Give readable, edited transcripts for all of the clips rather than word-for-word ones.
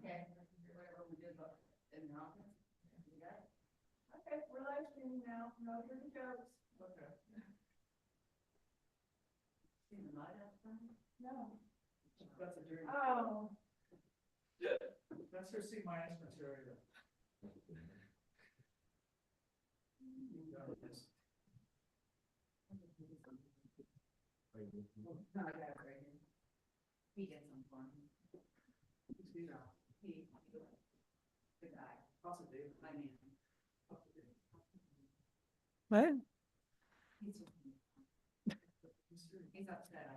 Okay, whatever we did in the office. Okay, we're live streaming now. No dirty jokes. Okay. See the light outside? No. That's a dirty. Oh. That's her C- material. No, I got it right here. He did some fun. He, the guy. Possibly. My man. What? He's upset.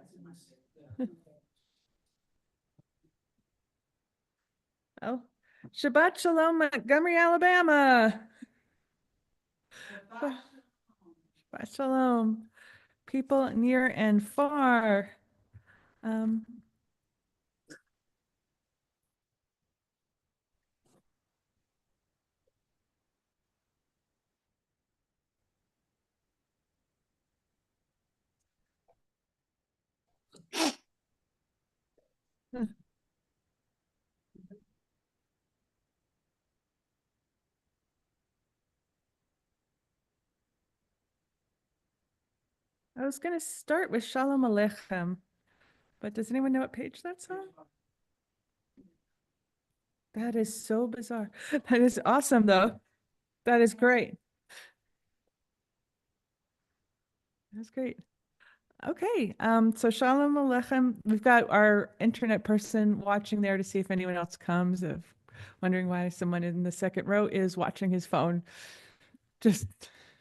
Oh, Shabbat Shalom, Montgomery, Alabama. Shabbat Shalom, people near and far. I was going to start with Shalom Aleichem, but does anyone know what page that's on? That is so bizarre. That is awesome, though. That is great. That's great. Okay, so Shalom Aleichem. We've got our internet person watching there to see if anyone else comes. Of wondering why someone in the second row is watching his phone. Just,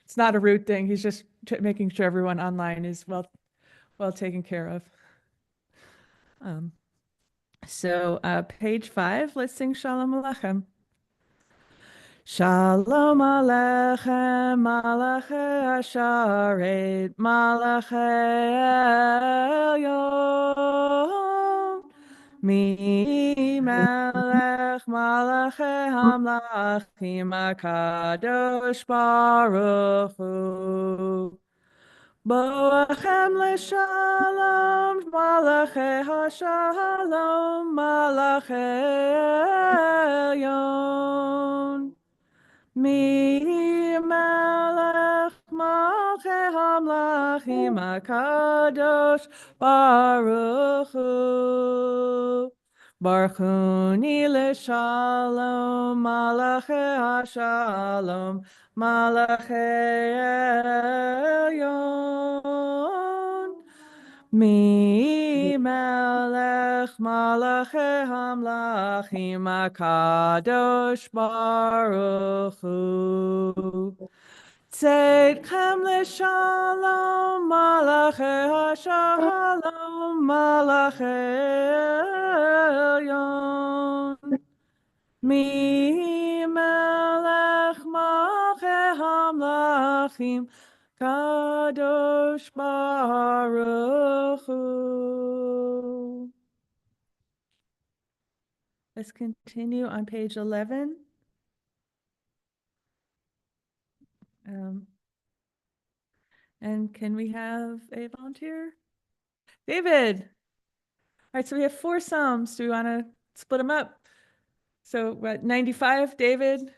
it's not a rude thing. He's just making sure everyone online is well taken care of. So page 5, let's sing Shalom Aleichem. Shalom Aleichem, Malachei Asharet, Malachei Elyon. Mi Melech Malachei Hamlachim HaKadosh Baruch Hu. Boachem leshalom, Malachei HaShalom, Malachei Elyon. Mi melech malchei hamlachim HaKadosh Baruch Hu. Baruchuni leshalom, Malachei HaShalom, Malachei Elyon. Mi melech malachei hamlachim HaKadosh Baruch Hu. Tzedchem leshalom, malachei HaShalom, malachei Elyon. Mi melech malchei hamlachim Kadosh Baruch Hu. Let's continue on page 11. And can we have a volunteer? David. All right, so we have 4 Psalms. Do we want to split them up? So what, 95, David?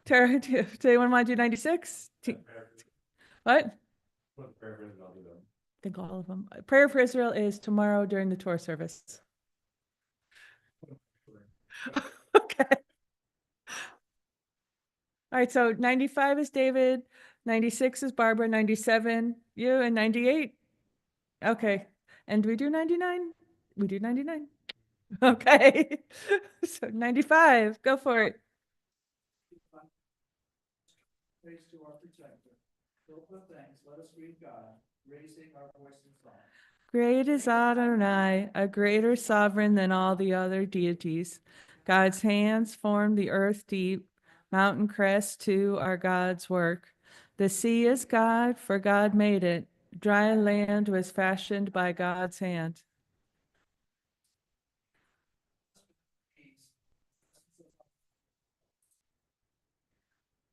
Tara, do anyone want to do 96? What? I think all of them. Prayer for Israel is tomorrow during the Torah service. Okay. All right, so 95 is David, 96 is Barbara, 97 you, and 98? Okay. And do we do 99? We do 99. Okay. So 95, go for it. Praise to our protector. Filled with thanks, let us read God, raising our voice in song. Great is Adonai, a greater sovereign than all the other deities. God's hands formed the earth deep. Mountain crests too are God's work. The sea is God, for God made it. Dry land was fashioned by God's hand.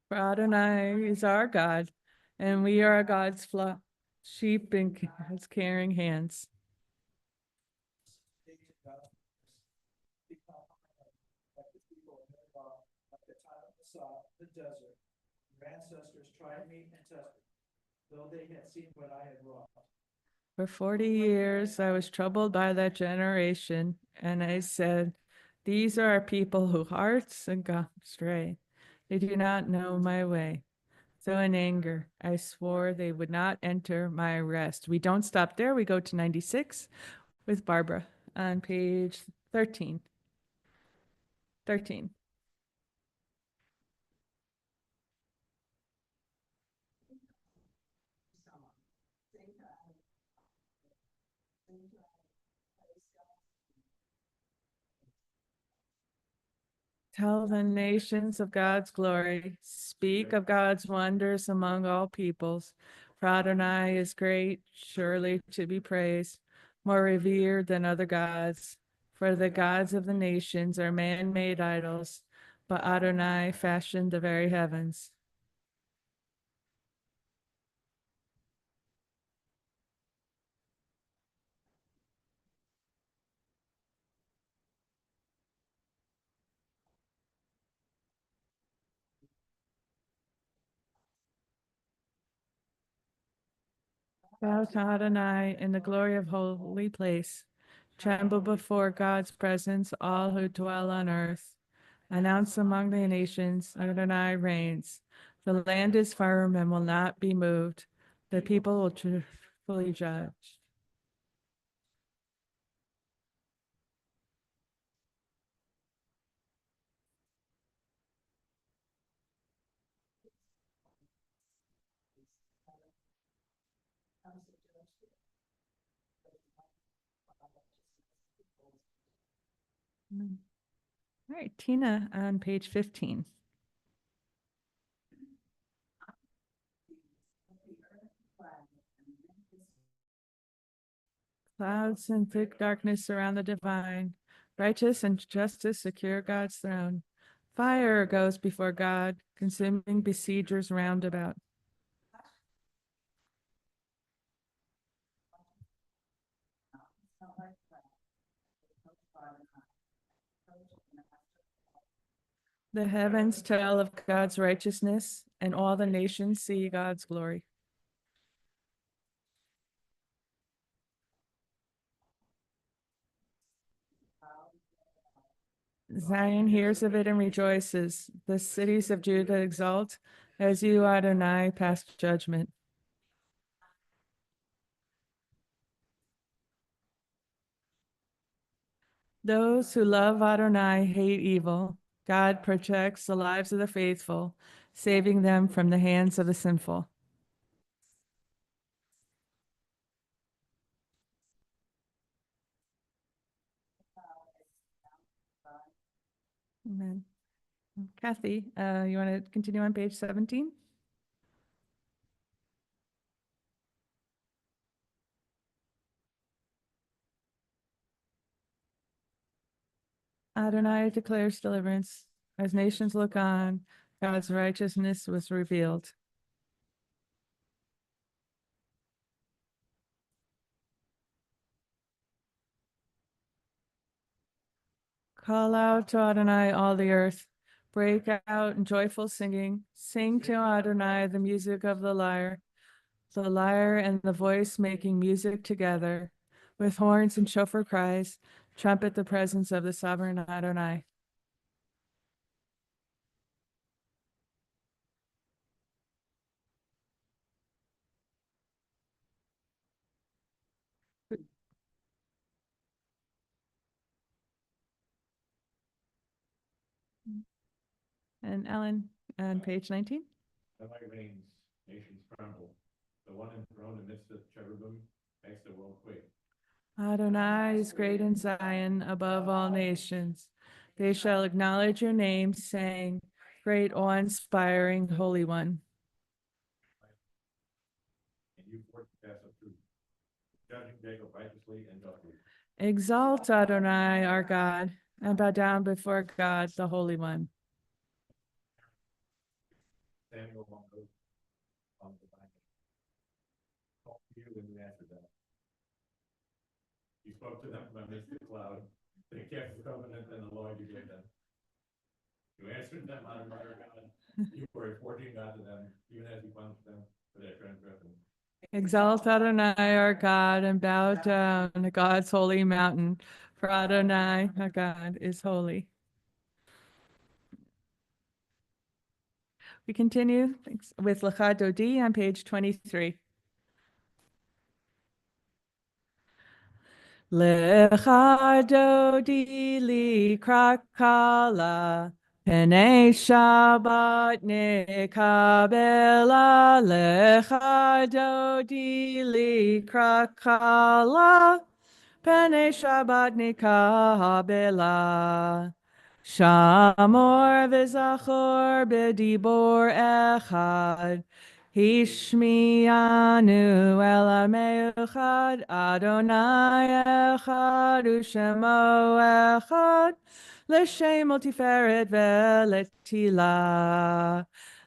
For Adonai is our God, and we are God's flock, sheep in His caring hands. become like the people in at the time of the desert. Your ancestors tried me and tested, though they had seen what I had wrought. For 40 years, I was troubled by that generation, and I said, these are people whose hearts have gone astray. They do not know my way. So in anger, I swore they would not enter my rest. We don't stop there. We go to 96 with Barbara on page 13. 13. Tell the nations of God's glory. Speak of God's wonders among all peoples. For Adonai is great, surely to be praised, more revered than other gods. For the gods of the nations are man-made idols, but Adonai fashioned the very heavens. Bow to Adonai in the glory of holy place. Tremble before God's presence, all who dwell on earth. Announce among the nations, Adonai reigns. The land is firm and will not be moved. The people will truthfully judge. All right, Tina on page 15. Clouds and thick darkness surround the divine. Righteous and justice secure God's throne. Fire goes before God, consuming besiegers round about. The heavens tell of God's righteousness, and all the nations see God's glory. Zion hears of it and rejoices. The cities of Judah exult as you, Adonai, pass judgment. Those who love Adonai hate evil. God protects the lives of the faithful, saving them from the hands of the sinful. Amen. Kathy, you want to continue on page 17? Adonai declares deliverance. As nations look on, God's righteousness was revealed. Call out to Adonai, all the earth. Break out in joyful singing. Sing to Adonai the music of the lyre and the voice making music together. With horns and shofar cries, trumpet the presence of the sovereign Adonai. And Ellen, on page 19. Adonai reigns, nations tremble. The one enthroned amidst the cherubim makes the world quake. Adonai is great in Zion above all nations. They shall acknowledge your name, saying, Great, awe-inspiring, Holy One. And you forth the path of truth, judging Jacob righteously and justly. Exalt Adonai, our God, and bow down before God, the Holy One. Samuel on the vine. Called to you and you answered them. You spoke to them from amidst the cloud. They kept the covenant and the law you gave them. You answered them out of our God. You were reporting God to them, even as you punished them for their transgression. Exalt Adonai our God and bow down to God's holy mountain, for Adonai our God is holy. We continue with Lecha Dodi on page 23. Lecha Dodi likrat kala, Penei Shabbat nekabela. Lecha Dodi likrat kala, Penei Shabbat nikabela. Shamor v'zachor b'dibor echad. Hishmianu el echad. Adonai echad u'shemo echad. L'shem tiferet ve'letila.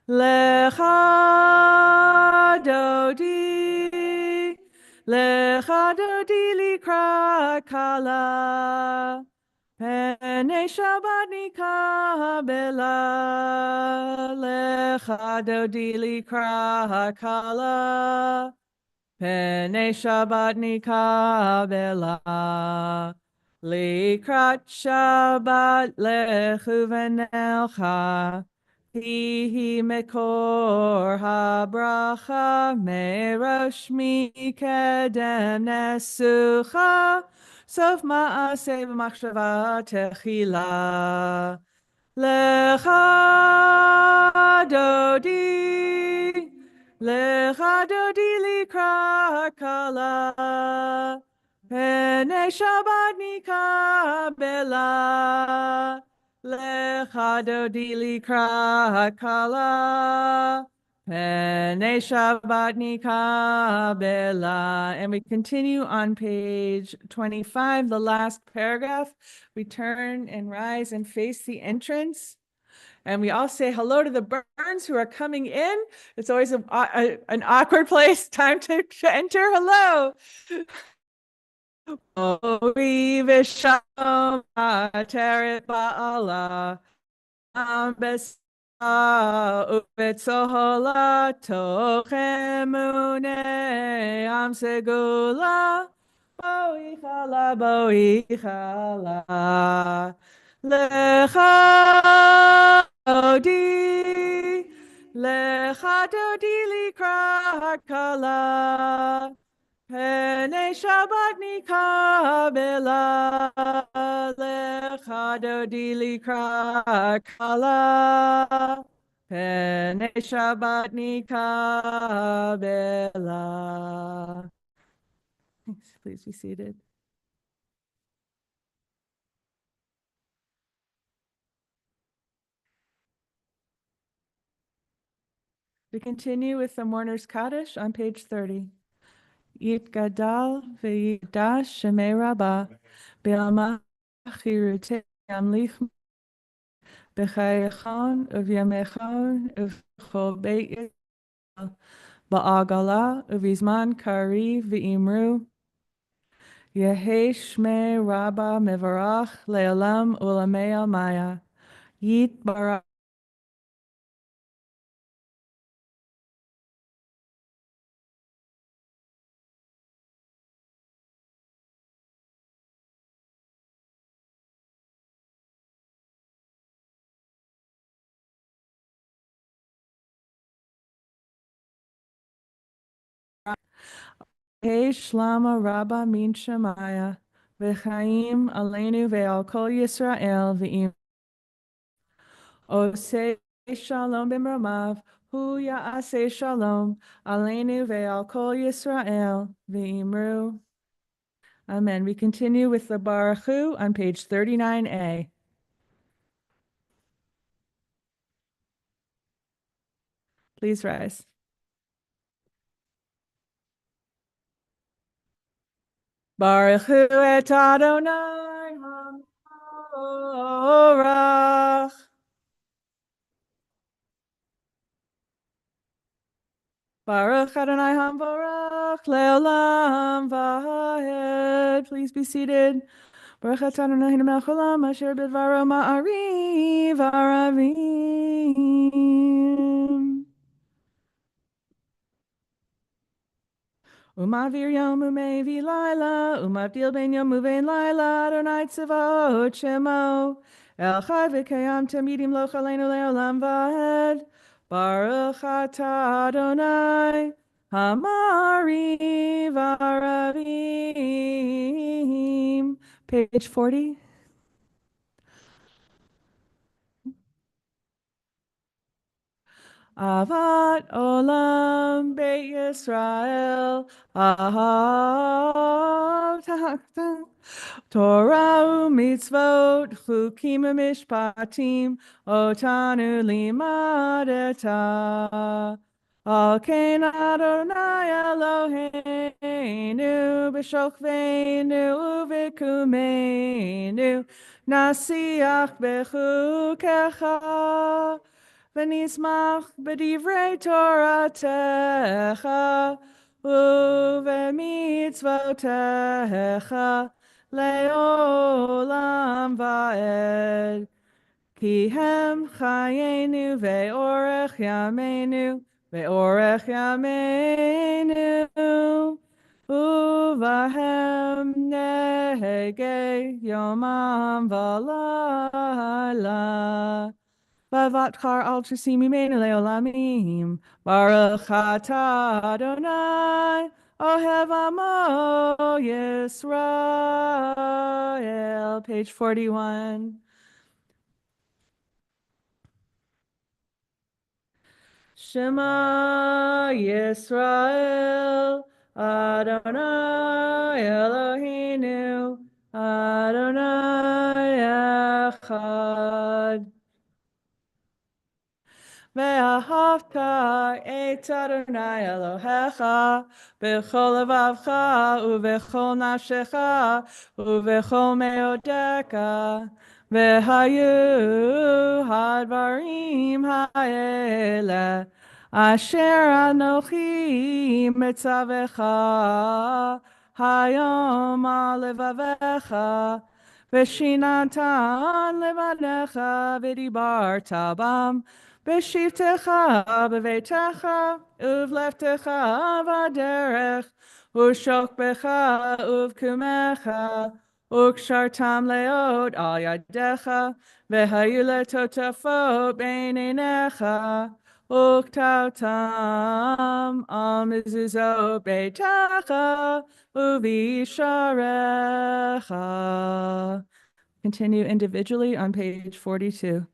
Lecha Dodi. Lecha Dodi likrat kala. Penei Shabbat nikabela. Lecha Dodi likrat kala. Penei Shabbat nikabela. Likrat Shabbat lechu v'nelcha. Hihi mekor habracha. Merosh mikedem nesucha. Sof ma'aseh v'machshava techila. Lecha Dodi. Lecha Dodi likrat kala. Penei Shabbat nikabela. Lecha Dodi likrat kala. Penei Shabbat nikabela. And we continue on page 25, the last paragraph. We turn and rise and face the entrance. And we all say hello to the Burns who are coming in. It's always an awkward place, time to enter. Hello. Ori v'shalom ateret ba'ala. Besa ubetzola tochemune am segula. Boichala, boichala. Lecha Dodi. Lecha Dodi likrat kala. Penei Shabbat nikabela. Lecha Dodi likrat kala. Penei Shabbat nikabela. Please be seated. We continue with the Mourner's Kaddish on page 30. Yit gadal v'yigdash shemei rabba be'alma chirutei yamlich b'chayechon u'v'yamechon u'v'chol beit Yisrael ba'agala u'v'zman kari v'imru Yehei shmei rabba mevarach le'olam u'lamei almaya Yit barak Hey Shlama Rabba Min Shemaya V'chaim Aleinu Ve'al Kol Yisrael V'im Osei Shalom B'mramav Hu Ya'aseh Shalom Aleinu Ve'al Kol Yisrael V'imru. Amen. We continue with the Baruch Hu on page 39a. Please rise. Baruch Hu et Adonai HaMorach. Baruch Adonai HaMorach Le'olam Va'ed. Please be seated. Baruch atah Adonai melech haolam asher bidvaro ma'ariv aravim. Umavir yom umevi laila, umavdil ben yom uvein laila, Adonai tzavot shemo. El chai v'kayam tamidim lo chaleinu le'olam va'ed. Baruch atah Adonai, hamariv aravim. Page 40. Avat olam Beit Yisrael, ahav Torah u'mitzvot, chukim u'mishpatim, otanu limadeta. Al kein Adonai Eloheinu, b'shokveinu u'v'kumeinu, nasiach b'chukecha. V'nismach b'divrei Toratecha u'v'mitzvotecha le'olam va'ed. Ki hem chayenu ve'orech yameinu ve'orech yameinu uvahem nehege yomam v'layla. Vavat kar al tzisim imenu leolamim. Baruch atah Adonai, ohev amo Yisrael. Page 41. Shema Yisrael, Adonai Eloheinu, Adonai echad. ואהבת את אדוני אלוהיך בכל לבבך ובכל נפשך ובכל מאודך. והיו הדברים האלה אשר אנוכי מצווך היום על לבביך. ושיננתן לבניך ודיברת בם בשבתך בביתך ובלכתך בדרך ושוכבך ובקומך וקשרתם להיות על ידיך והיו לטוטפות בין עיניך וכתבתם על מזוזות ביתך ובישעריך. Continue individually on page 42.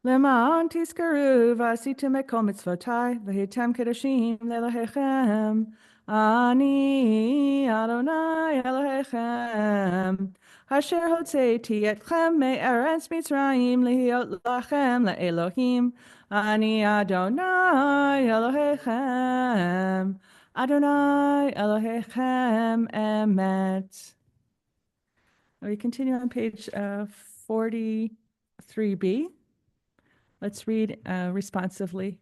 למען תזכרו ועשיתם את כל מצוותיי והייתם קדושים לאלוהיכם. אני אדוני אלוהיכם אשר הוצאתי אתכם מארץ מצרים להיות לכם לאלוהים. אני אדוני אלוהיכם, אדוני אלוהיכם אמת. We continue on page 43b. Let's read responsively.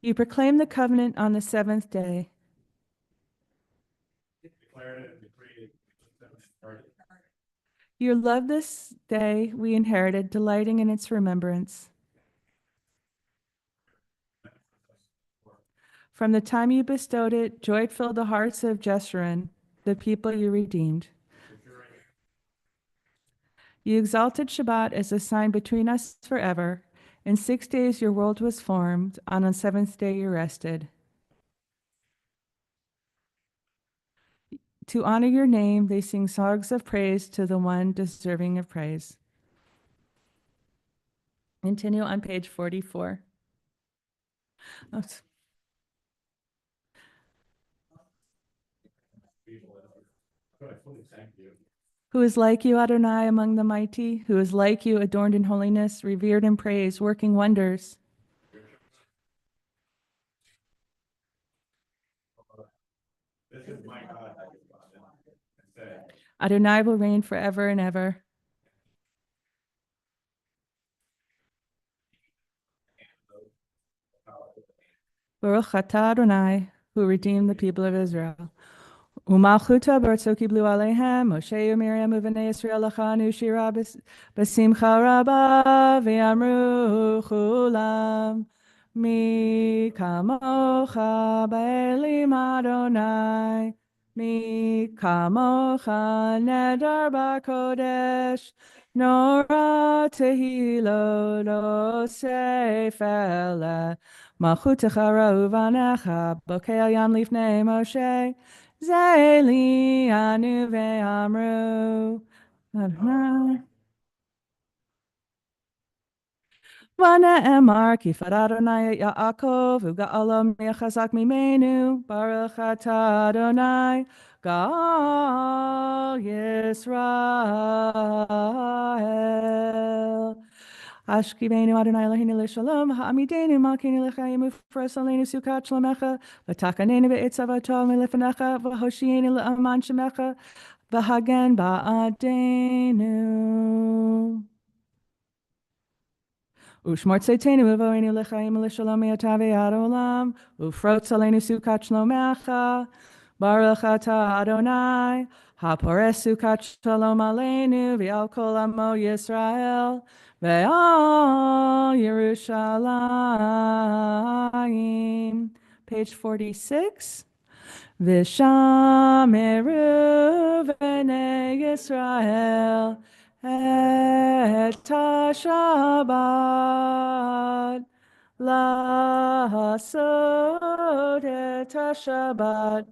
You proclaim the covenant on the seventh day. Declared it and decreed it. You love this day we inherited, delighting in its remembrance. From the time you bestowed it, joy filled the hearts of Jeshurun, the people you redeemed. You exalted Shabbat as a sign between us forever. In 6 days your world was formed, and on the seventh day you rested. To honor your name, they sing songs of praise to the one deserving of praise. Continue on page 44. Oh, Thank you. who is like you, Adonai, among the mighty? Who is like you, adorned in holiness, revered in praise, working wonders? This is my God. And say, Adonai will reign forever and ever. Baruch atah Adonai, who redeemed the people of Israel. Umalchuta barzo kiblu alehem, Moshe Miriam uvnei Yisrael lachanu shira besimcha rabba v'amru chulam. Mi kamocha ba'elim Adonai, mi kamocha nedar ba'kodesh, nora tehilo lo seifele, malchutecha ra'uvanecha, bokei yam lifnei Moshe, Zeli anu ve'amru. Adonai. Vana emar kifad Adonai et Yaakov u'ga'ala mi'chazak mimenu baruch atah Adonai Ga'al Yisrael. Ashkivenu Adonai Eloheinu l'shalom ha'amidenu malkeinu l'chaim ufres aleinu sukat shlomecha v'takanenu be'etzavato milifnecha v'hoshienu l'aman shemecha v'hagen ba'adenu. Ushmort seitenu uvoenu l'chaim l'shalom yatavi ad olam ufrotz aleinu sukat shlomecha baruch atah Adonai hapores sukat shalom aleinu v'al kol amo Yisrael ve'al Yerushalayim. Page 46. V'shameru v'nei Yisrael et ha-Shabbat la'asot et ha-Shabbat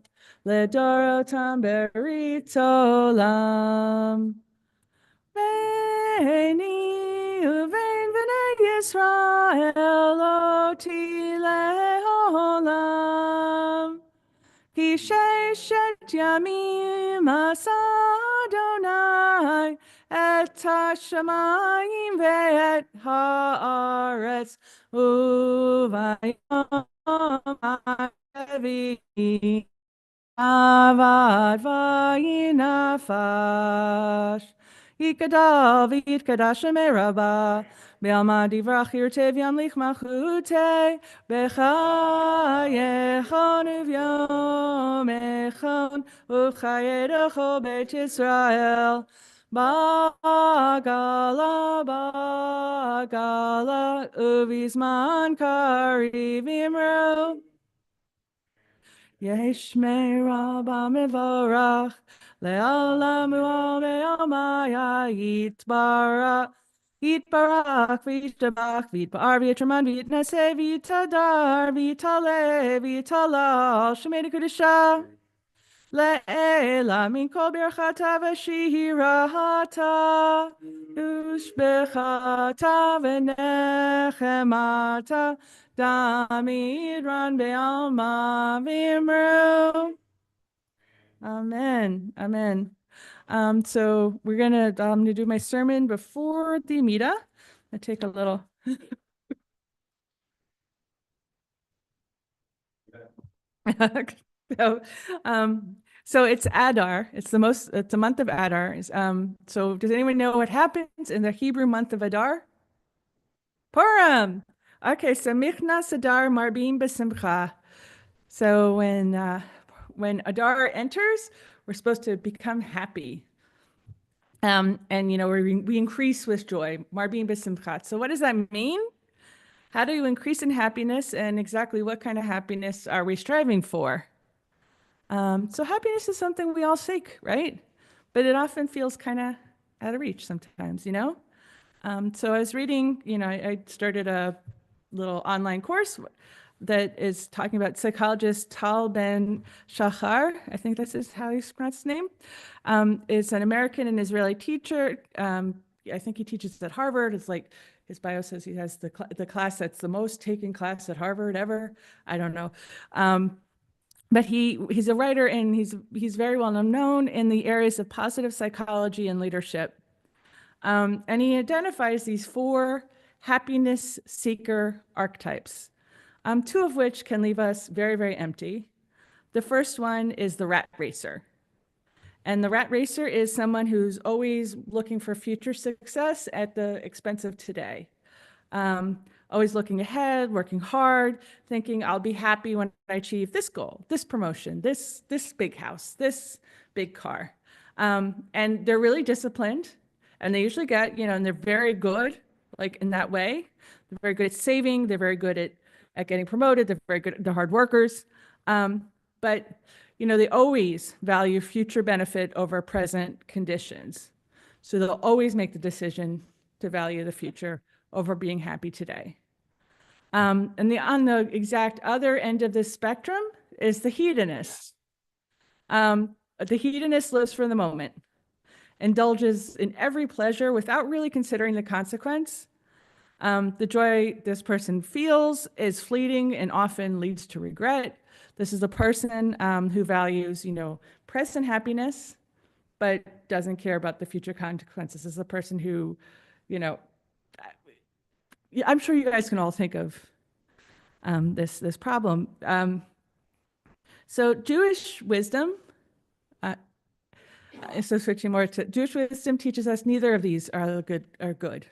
ledorotam berit olam. Ve'ni uvein v'nei Yisrael oti le'olam. Ki sheshet yamim asa Adonai et hashamayim ve'et haaretz uvayom ha'evi avad vayinafash Yikadal v'yitkadash meraba Be'alma divrach yirtev yamlich machute B'chayechon uvyom echon U'chayedecho beit Yisrael Ba'gala ba'gala Uvizman kariv imru Yeshmei Rabba Mevorach Le'olam u'al ve'almaya Yitbarach V'yittabach V'yitbar V'yitraman V'yitnaseh V'yitadar V'yitale V'yitalal Shemei Kedusha Le'ela Min Kol Birchata V'shirata Ushbechata V'nechemata Damidran Be'alma V'imru. Amen. Amen. So we're gonna do my sermon before the Amida. I take a little. so, so it's Adar. It's the month of Adar. So does anyone know what happens in the Hebrew month of Adar? Purim. Okay, so Michnas Adar Marbim B'Simcha. So when Adar enters, we're supposed to become happy. And we increase with joy. Marbim B'Simcha. So what does that mean? How do you increase in happiness, and exactly what kind of happiness are we striving for? So happiness is something we all seek, right? But it often feels kind of out of reach sometimes, you know? So I was reading, you know, I started a little online course that is talking about psychologist Tal Ben Shahar. I think this is how you pronounce his name. Is an American and Israeli teacher. I think he teaches at Harvard. It's like his bio says he has the class that's the most taken class at Harvard ever. I don't know. But he's a writer, and he's very well known in the areas of positive psychology and leadership. And he identifies these 4 happiness seeker archetypes, 2 of which can leave us very, very empty. The first one is the rat racer. And the rat racer is someone who's always looking for future success at the expense of today. Always looking ahead, working hard, thinking I'll be happy when I achieve this goal, this promotion, this big house, this big car. And they're really disciplined, and they usually get, you know, and they're very good, like in that way. They're very good at saving. They're very good at getting promoted. They're very good. They're hard workers. But, you know, they always value future benefit over present conditions. So they'll always make the decision to value the future over being happy today. And on the exact other end of this spectrum is the hedonist. The hedonist lives for the moment, indulges in every pleasure without really considering the consequence. The joy this person feels is fleeting and often leads to regret. This is a person who values, you know, present happiness, but doesn't care about the future consequences. This is a person who, you know, I'm sure you guys can all think of this problem. So Jewish wisdom, so switching more to Jewish wisdom, teaches us neither of these are good.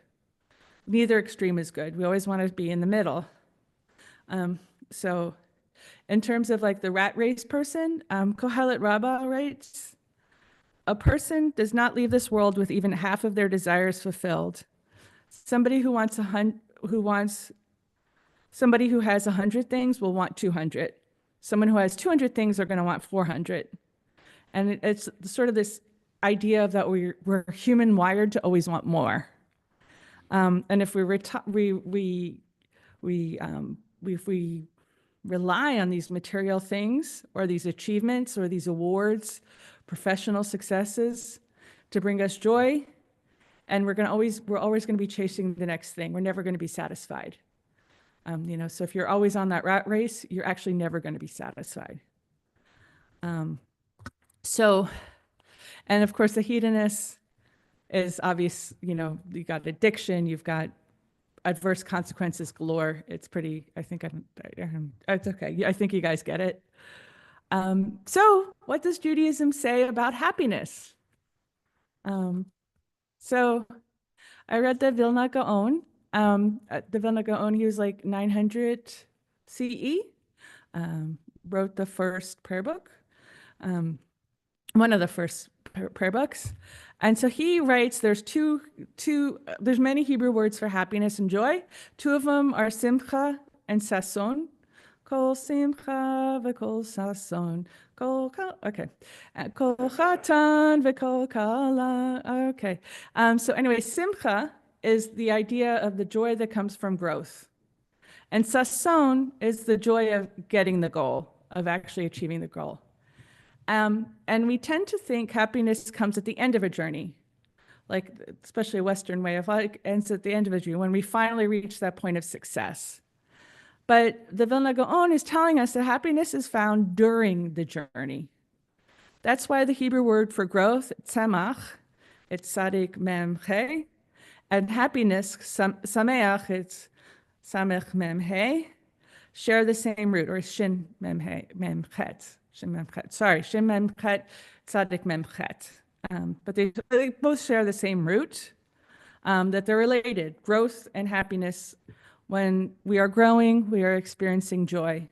Neither extreme is good. We always want to be in the middle. So in terms of like the rat race person, Kohelet Rabbah writes, a person does not leave this world with even half of their desires fulfilled. Somebody who has 100 things will want 200. Someone who has 200 things are going to want 400. And it's sort of this idea of that we're human wired to always want more. And if we rely on these material things or these achievements or these awards, professional successes to bring us joy, and we're always going to be chasing the next thing. We're never going to be satisfied. You know, so if you're always on that rat race, you're actually never going to be satisfied. So, and of course, the hedonist is obvious. You know, you got addiction, you've got adverse consequences galore. It's pretty. I think it's okay. I think you guys get it. So, what does Judaism say about happiness? So, I read the Vilna Gaon. The Vilna Gaon, he was like 900 CE, wrote the first prayer book, one of the first prayer books. And so he writes, there's there's many Hebrew words for happiness and joy. 2 of them are simcha and sason. Kol simcha v'kol sason. Okay. Kol chatan v'kol kala. Okay. So anyway, simcha is the idea of the joy that comes from growth. And sason is the joy of getting the goal, of actually achieving the goal. And we tend to think happiness comes at the end of a journey, like especially a Western way of life ends at the end of a journey, when we finally reach that point of success. But the Vilna Gaon is telling us that happiness is found during the journey. That's why the Hebrew word for growth, tzemach, it's sadik mem he, and happiness, sameach, it's samech mem he, share the same root, or shin mem he, mem chet. Shin mem chet. Sorry, shin mem chet, tzadik mem chet. But they both share the same root, that they're related, growth and happiness. When we are growing, we are experiencing joy.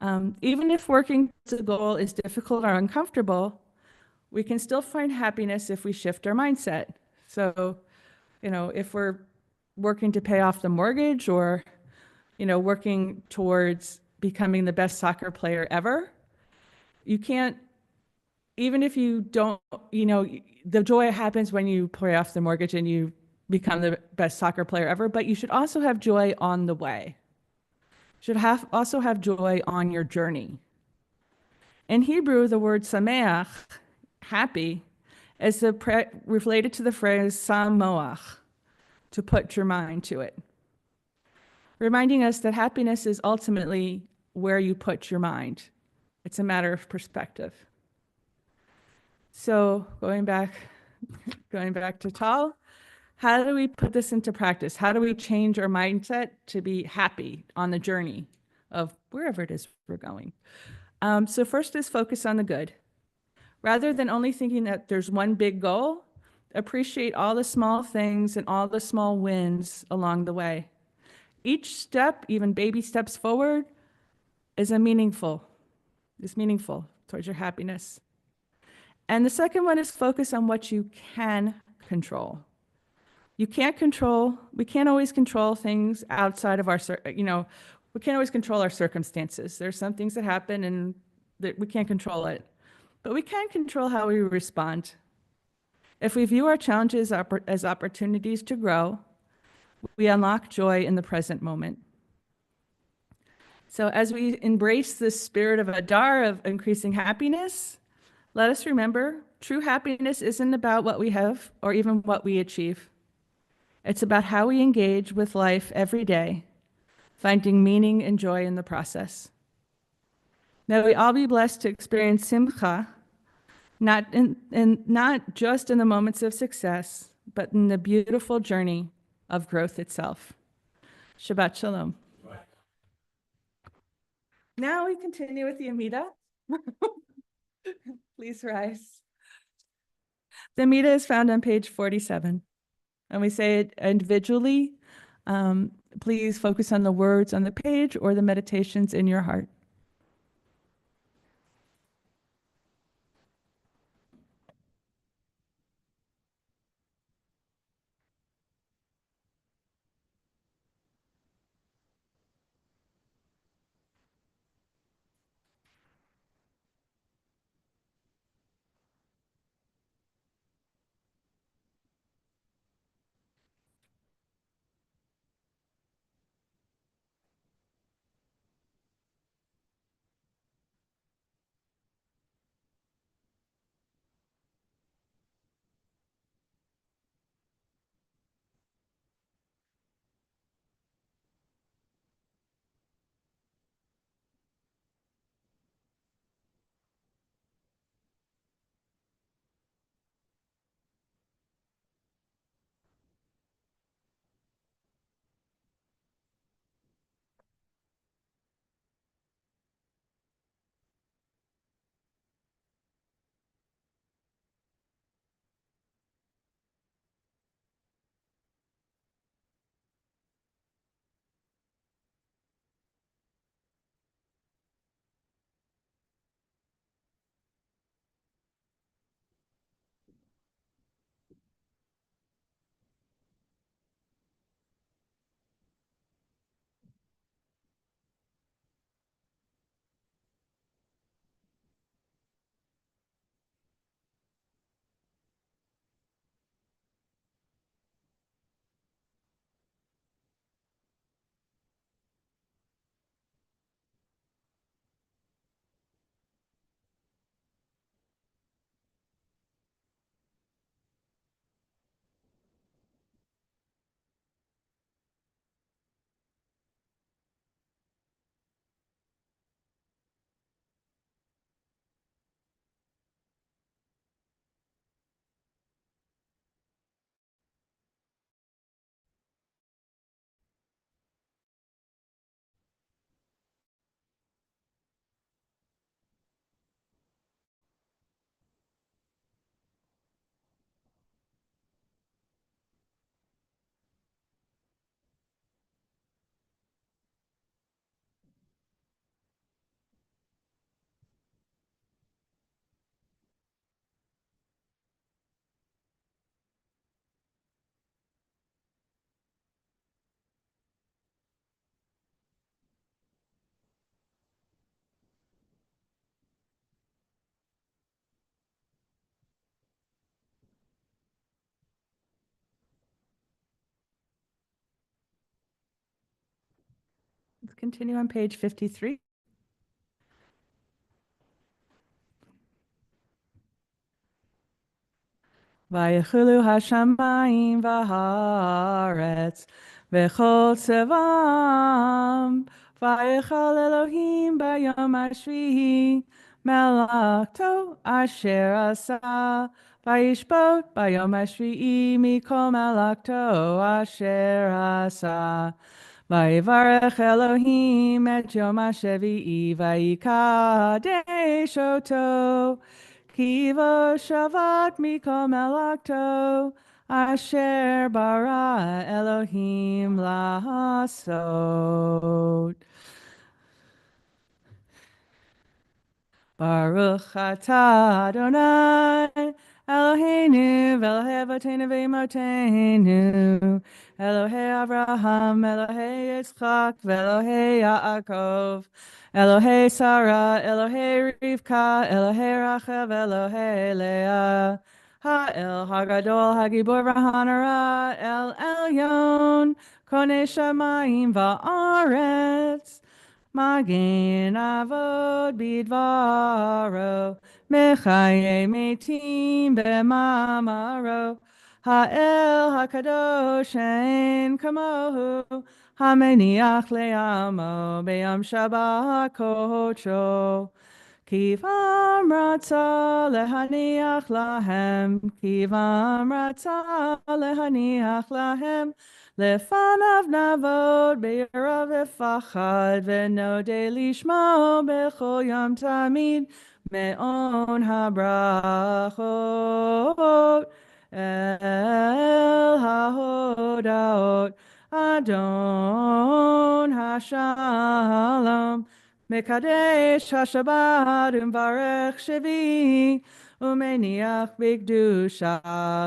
Even if working to the goal is difficult or uncomfortable, we can still find happiness if we shift our mindset. So, you know, if we're working to pay off the mortgage, or, you know, working towards becoming the best soccer player ever, you can't, even if you don't, you know, the joy happens when you pay off the mortgage and you become the best soccer player ever, but you should also have joy on the way. Should have also have joy on your journey. In Hebrew, the word sameach, happy, is related to the phrase samoach, to put your mind to it, reminding us that happiness is ultimately where you put your mind. It's a matter of perspective. So going back to Tal, how do we put this into practice? How do we change our mindset to be happy on the journey of wherever it is we're going? So first is focus on the good. Rather than only thinking that there's one big goal, appreciate all the small things and all the small wins along the way. Each step, even baby steps forward, is meaningful towards your happiness. And the second one is focus on what you can control. We can't always control things outside of we can't always control our circumstances. There's some things that happen and that we can't control it, but we can control how we respond. If we view our challenges as opportunities to grow, we unlock joy in the present moment. So as we embrace this spirit of Adar, of increasing happiness, let us remember, true happiness isn't about what we have or even what we achieve. It's about how we engage with life every day, finding meaning and joy in the process. May we all be blessed to experience simcha, not just in the moments of success, but in the beautiful journey of growth itself. Shabbat shalom. Now we continue with the Amida. Please rise. The Amida is found on page 47, and we say it individually. Please focus on the words on the page or the meditations in your heart. continue on page 53. Vayichulu hashamayim v'haaretz v'chol tzevam vayichal Elohim bayom hashvihi melachto asher asa vayishbot bayom hashvihi mikol melachto asher asa Vayivarech Elohim et yom hashevi'i vayikadesh oto Kivo Shabbat mikol melachto asher bara Elohim lasot. Baruch atah Adonai Eloheinu v'Elohei Avotenu v'Imotenu Elohei Avraham, Elohei Yitzchak, v'Elohei Yaakov Elohei Sarah, Elohei Rivka, Elohei Rachel, v'Elohei Leah Ha'el Hagadol Hagibor v'Hanara El Elyon Konei Shamayim va'aretz Magen avod bidvaro, mechaye metim b'mamaro. Ha'el hakadosh en kamohu, hameniach le'amo b'yam Shabbat kocho. Kivam ratza lehaniach lahem, kivam ratza lehaniach lahem. Lefanav navod be'erav v'fachad v'nodei lishmo b'chol yom tamid me'on habrachot el hahodaot Adon hashalom Mekadesh hashabbat umvarech shevi umeniach b'kedusha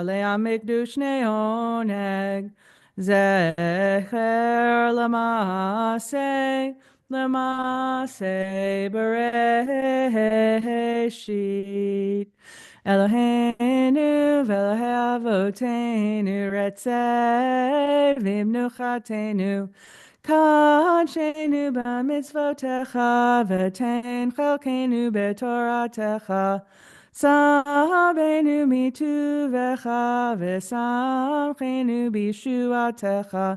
le'amikdush neoneg Zecher lamase bereshit Eloheinu v'Elohei avotenu retzev v'imnuchatenu Kadshenu b'mitzvotecha v'ten chelkenu b'toratecha Sabenu mituvecha v'samchenu b'shuatecha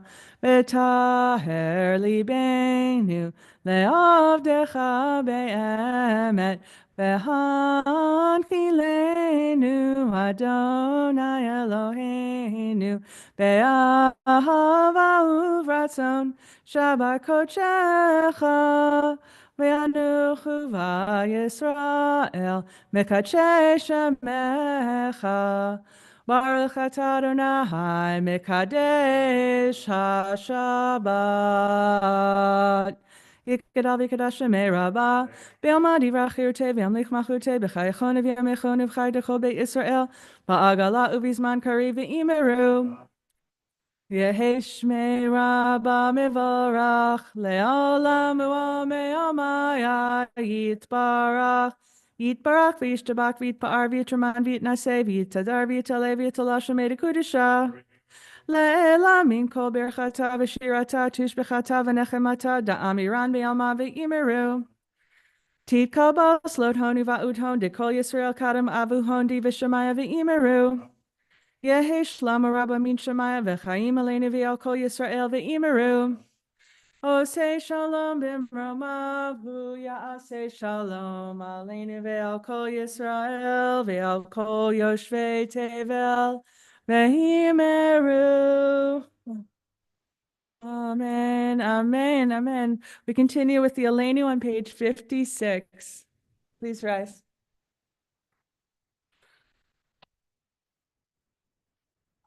v'taher libenu le'avdecha be'emet v'hanchilenu Adonai Eloheinu be'ahava uvratzon Shabbat kodecha v'yanuchu v'Yisrael Mekadesh Shemecha Baruch atah Adonai Mekadesh HaShabbat Yikadal v'yikadash Shemei Rabbah Be'alma divrach chirte v'yamlich machute b'chayachon v'yamechon v'chaydecho be'Yisrael ba'agala uvizman kari v'imeru Yehi Shmei Rabbah mevorach le'olam u'ameyamaya yitbarach Yitbarach v'yishtabach v'yitpa'ar v'yitraman v'yitnaseh v'yitzadar v'yitaleh v'yitalah shemei dekudesha Le'elamin kol birchata v'shirata tushbechata v'nechemata da'amiran b'yalma v'yimeru Titkabal slot honu va'udhon dekol Yisrael kadam avuhon di v'shemaya v'yimeru Yehi shlama rabba min shemaya v'chaim aleinu v'yal kol Yisrael v'yimeru Osei shalom b'mromavu ya'aseh shalom aleinu ve'al kol Yisrael ve'al kol yoshvei tevel ve'imeru. Amen, amen, amen. We continue with the Aleinu on page 56. Please rise.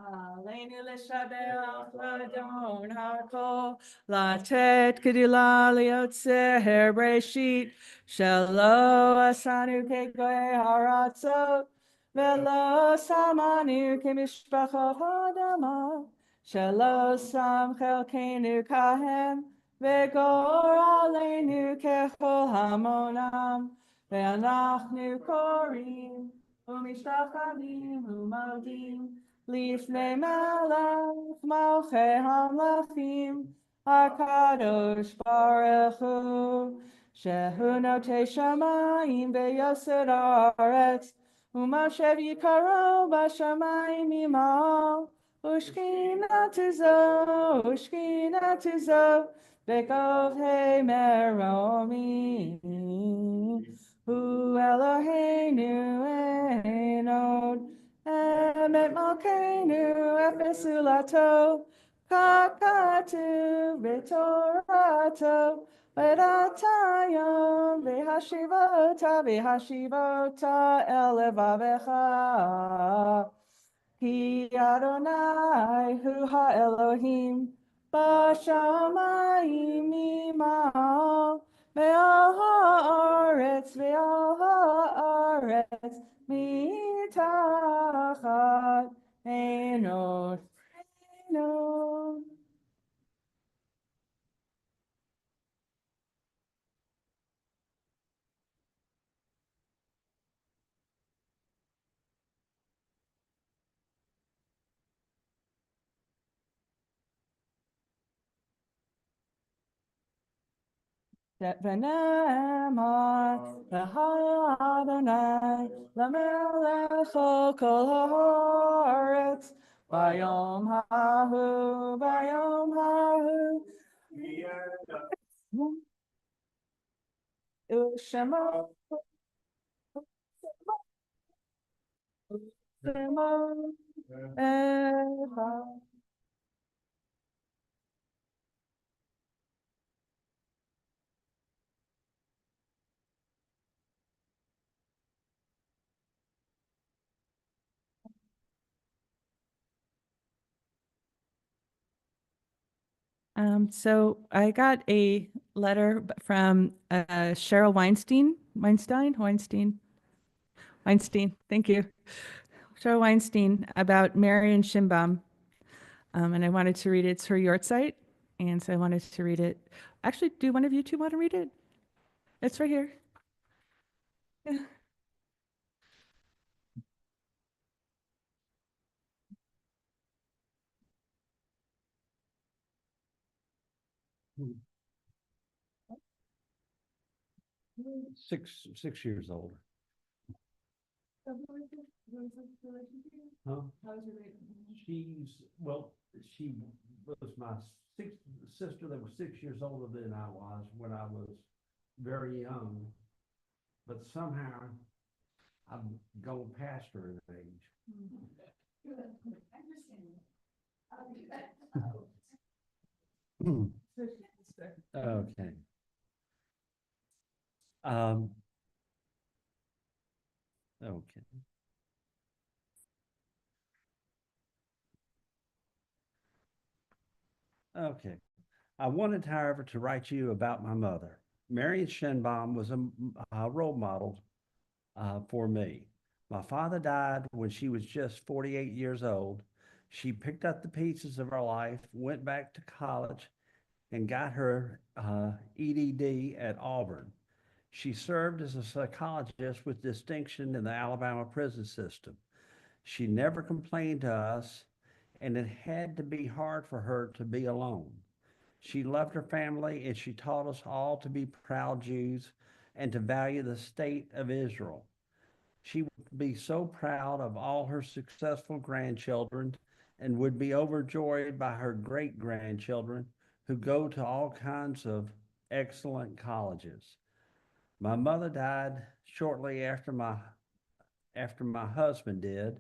Aleinu l'shabach l'adon hakol latet kedila liotzer breshit shelo asanu kegoy haratzot velo samanu kemishpachot hadama shelo sam chelkenu kahem vegor aleinu kechol hamonam ve'anachnu korim umishtachavim u'modim Lifnei Malach Malchei Hamlachim HaKadosh Baruch Hu, Shehu Notei Shamayim V'Yosed Haaretz, U'Moshe Yikaro B'Shamayim Imal, Ushkinatu Zo, V'Kov Hei Meromi, Hu Eloheinu Enod, Emet Malkeinu Efes Ulato, Kakatu V'Torato, V'Ratayom V'Hashivota Elevavecha. Ki Adonai Hu HaElohim B'Shamayim Imal Ve'al ha'aretz Mitachat Einot. V'ne'emar Adonai L'melech kol haaretz Bayom hahu U'shema Echad. So I got a letter from Cheryl Weinstein. Thank you. Cheryl Weinstein about Marion Schimbaum. And I wanted to read it. It's her Yortzeit. And so I wanted to read it. Actually, do one of you two want to read it? It's right here. Yeah. Six years old. Huh? She was my sixth sister that was 6 years older than I was when I was very young. But somehow I've gone past her in age. Good, understand. I'll do that. Okay. Okay. Okay. I wanted, however, to write to you about my mother. Marion Schenbaum was a role model for me. My father died when she was just 48 years old. She picked up the pieces of her life, went back to college, and got her EDD at Auburn. She served as a psychologist with distinction in the Alabama prison system. She never complained to us, and it had to be hard for her to be alone. She loved her family, and she taught us all to be proud Jews and to value the state of Israel. She would be so proud of all her successful grandchildren and would be overjoyed by her great grandchildren who go to all kinds of excellent colleges. My mother died shortly after my husband did.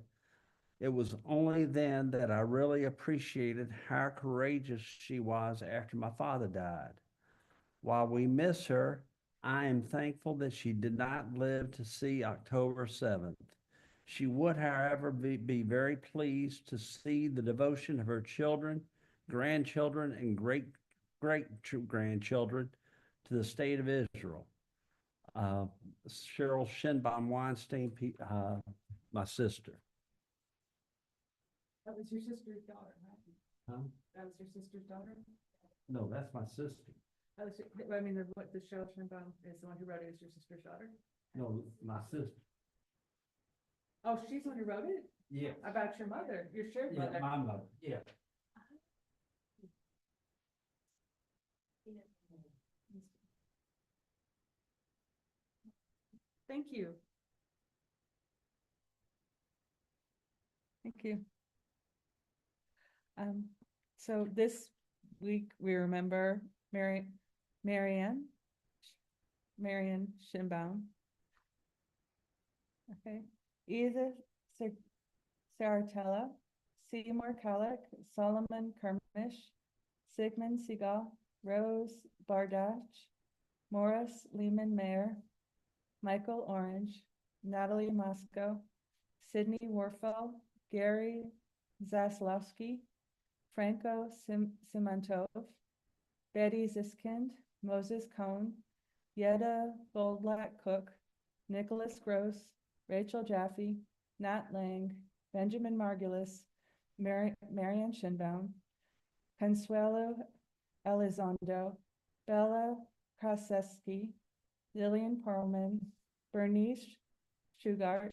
It was only then that I really appreciated how courageous she was after my father died. While we miss her, I am thankful that she did not live to see October 7th. She would, however, be very pleased to see the devotion of her children, grandchildren, and great grandchildren to the state of Israel. Cheryl Schenbaum Weinstein, my sister. That was your sister's daughter, right? Huh? That was your sister's daughter? No, that's my sister. That was, I mean, the Cheryl Schönbaum is the one who wrote it, is your sister's daughter? No, my sister. Oh, she's the one who wrote it? Yeah. About your mother, your shared Yeah, mother? my mother, yeah. Thank you. Thank you. So this week we remember Marianne Shinbaum. Okay, Edith Saratella, Seymour Kallick, Solomon Kermish, Sigmund Seagal, Rose Bardach, Morris Lehman Mayer, Michael Orange, Natalie Moscow, Sydney Warfel, Gary Zaslowski, Franco Simantov, Betty Ziskind, Moses Cohn, Yetta Goldblatt Cook, Nicholas Gross, Rachel Jaffe, Nat Lang, Benjamin Margulis, Marianne Shinbaum, Consuelo Elizondo, Bella Kraseski, Lillian Perlman, Bernice Shugart,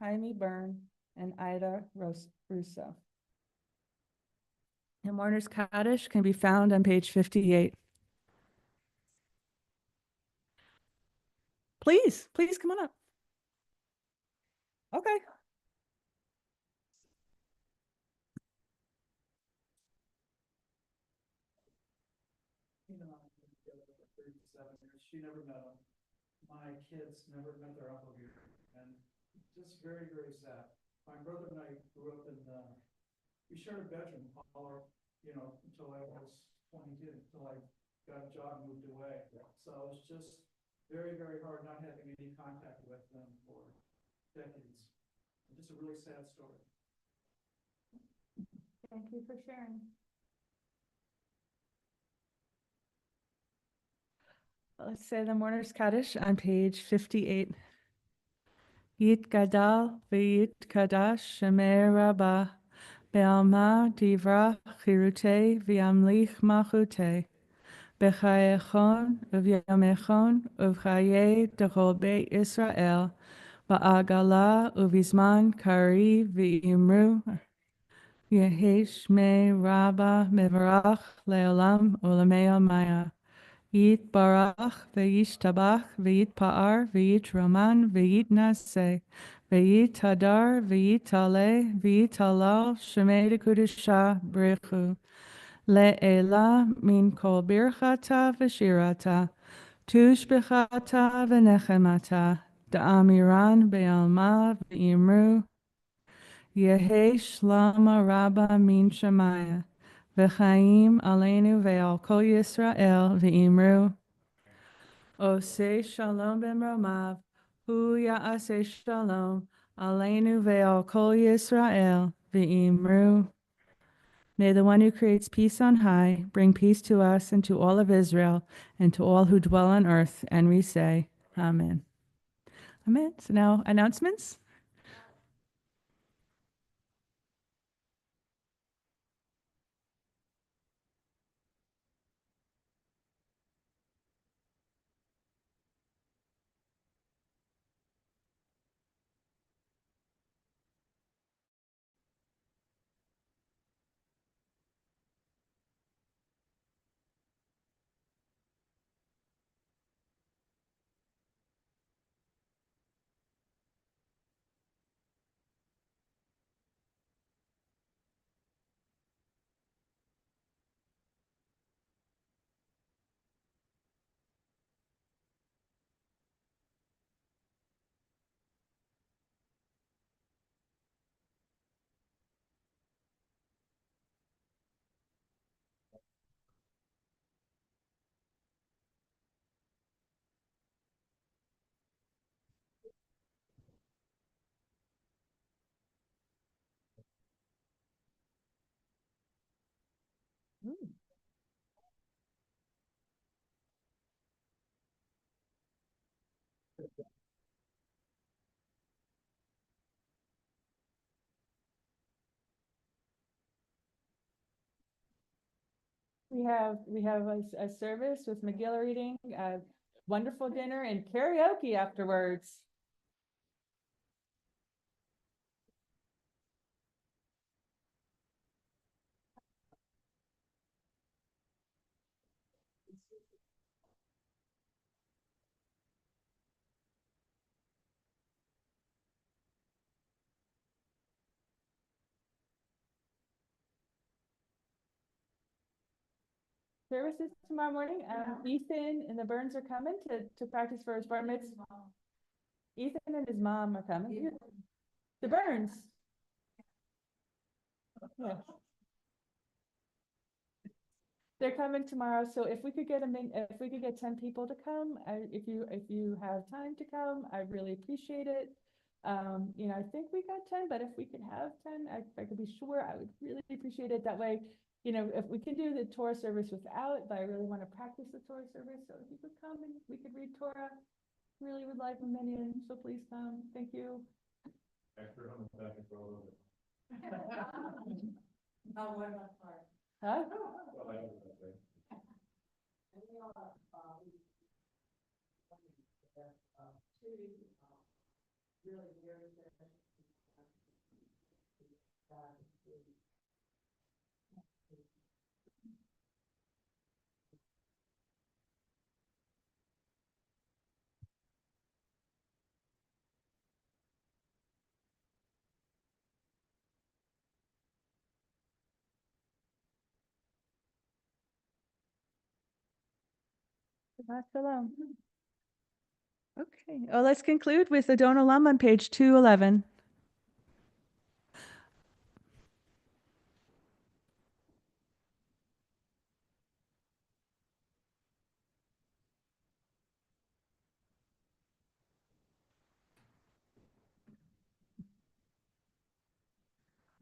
Jaime Byrne, and Ida Russo. And Warner's Kaddish can be found on page 58. Please come on up. Okay. You know, I've been together for 37 years. She never met him. My kids never met their uncle here, and just very, very sad. My brother and I grew up in, we shared a bedroom all, until I was 22, until I got a job and moved away. So it was just very, very hard not having any contact with them for decades. Just a really sad story. Thank you for sharing. Let's say the Mourner's Kaddish on page 58. Yit gadal v'yit kadash shemer rabah be'alma divra chirute v'yamlich machute b'chayechon uvyamechon uvchaye dechol beit Israel ba'agala uvizman kari v'imru yehesh me rabah mevarach leolam ulamei maya. Yit barach, v'yit tabach, v'yit pa'ar, v'yit roman, v'yit naseh, v'yit hadar, v'yit taleh, v'yit halal, shemei dekudusha brichu. Le'ela min kol birchata v'shirata, tushbechata v'nechemata, da'amiran be'alma v'imru, yehesh lama rabba min shemaya. V'chaim aleinu ve'al kol Yisrael v'imru. Oseh shalom b'mromav, hu ya'aseh shalom, aleinu ve'al kol Yisrael v'imru. May the one who creates peace on high bring peace to us and to all of Israel and to all who dwell on earth. And we say, Amen. Amen. So now announcements. We have a service with Megillah reading, a wonderful dinner, and karaoke afterwards. services tomorrow morning. Ethan and the Burns are coming to practice for his bar mitzvah. Ethan and his mom are coming. The Burns. Yeah. They're coming tomorrow, so if we could get if we could get 10 people to come, if you have time to come, I really appreciate it. You know, I think we got 10, but if we could have 10, if I could be sure, I would really appreciate it. That way, you know, if we can do the Torah service without, but I really want to practice the Torah service, so if you could come and we could read Torah, really would like a minion, so please come. Thank you. Extra on the second for a little bit. Oh, what about part? Huh? Well, I don't know, right? Really very good. Shabbat shalom. Okay, well, let's conclude with Adon Olam on page 211.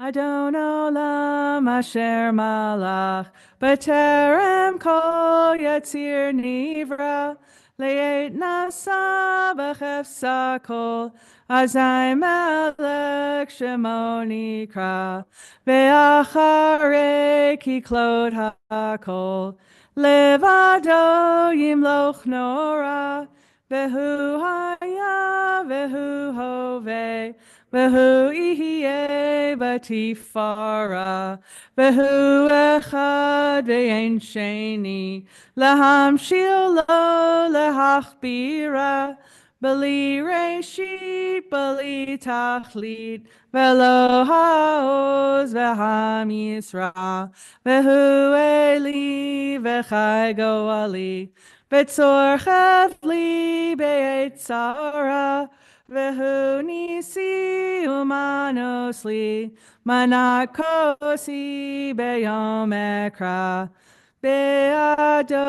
Adon Olam Asher Malach B'terem Kol Yatzir Nivra Le'et Nasa B'chefsa Kol Azai Melech Shemo Nikra Ve'acharei Kiklot HaKol Levado Yimloch Nora Vehu Haya Vehu Hoveh Vehu ihyeh batifara, vehu echad ve'en sheni, lahamshil lo lehachbira, bali reshit, bali tachlit, velo ha'oz ve'ham yisra, vehu eli v'chai goali, betzor chavli be'etzara, Vehu nisi umanosli manakosi beyom ekra beado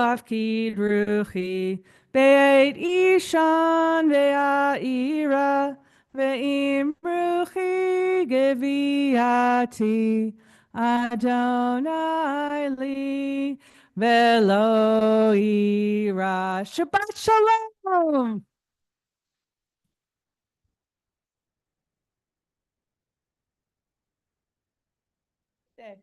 afkid ruchi beit ishan ve'aira ve'im ruchi geviati Adonai li velo ira. Shabbat shalom. Day.